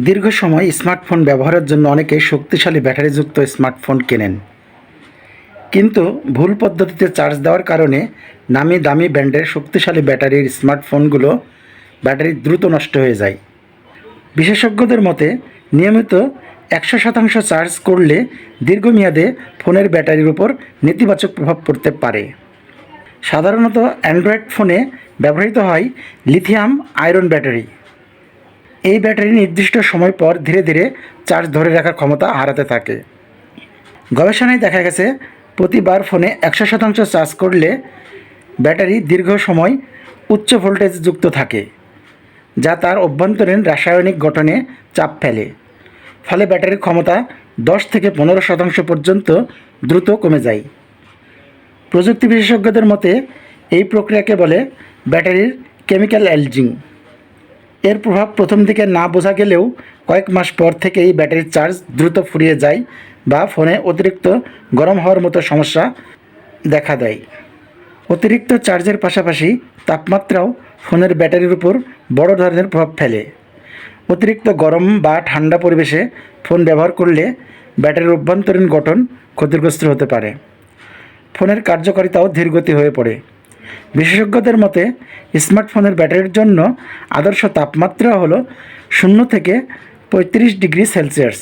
দীর্ঘ সময় স্মার্টফোন ব্যবহারের জন্য অনেকে শক্তিশালী ব্যাটারিযুক্ত স্মার্টফোন কেনেন, কিন্তু ভুল পদ্ধতিতে চার্জ দেওয়ার কারণে নামি দামি ব্র্যান্ডের শক্তিশালী ব্যাটারির স্মার্টফোনগুলো ব্যাটারি দ্রুত নষ্ট হয়ে যায়। বিশেষজ্ঞদের মতে নিয়মিত 100% চার্জ করলে দীর্ঘমেয়াদে ফোনের ব্যাটারির উপর নেতিবাচক প্রভাব পড়তে পারে। সাধারণত অ্যান্ড্রয়েড ফোনে ব্যবহৃত হয় লিথিয়াম আয়রন ব্যাটারি। এই ব্যাটারি নির্দিষ্ট সময় পর ধীরে ধীরে চার্জ ধরে রাখার ক্ষমতা হারাতে থাকে। গবেষণায় দেখা গেছে প্রতিবার ফোনে 100% চার্জ করলে ব্যাটারি দীর্ঘ সময় উচ্চ ভোল্টেজ যুক্ত থাকে, যা তার অভ্যন্তরীণ রাসায়নিক গঠনে চাপ ফেলে, ফলে ব্যাটারির ক্ষমতা 10 থেকে 15% পর্যন্ত দ্রুত কমে যায়। প্রযুক্তি বিশেষজ্ঞদের মতে এই প্রক্রিয়াকে বলে ব্যাটারির কেমিক্যাল এজিং। এর প্রভাব প্রথম দিকে না বোঝা গেলেও কয়েক মাস পর থেকেই ব্যাটারির চার্জ দ্রুত ফুরিয়ে যায় বা ফোনে অতিরিক্ত গরম হওয়ার মতো সমস্যা দেখা দেয়। অতিরিক্ত চার্জের পাশাপাশি তাপমাত্রাও ফোনের ব্যাটারির উপর বড় ধরনের প্রভাব ফেলে। অতিরিক্ত গরম বা ঠান্ডা পরিবেশে ফোন ব্যবহার করলে ব্যাটারির অভ্যন্তরীণ গঠন ক্ষতিগ্রস্ত হতে পারে। ফোনের কার্যকারিতাও ধীরগতি হয়ে পড়ে। বিশেষজ্ঞদের মতে স্মার্টফোনের ব্যাটারির জন্য আদর্শ তাপমাত্রা হলো 0 থেকে 35 ডিগ্রি সেলসিয়াস।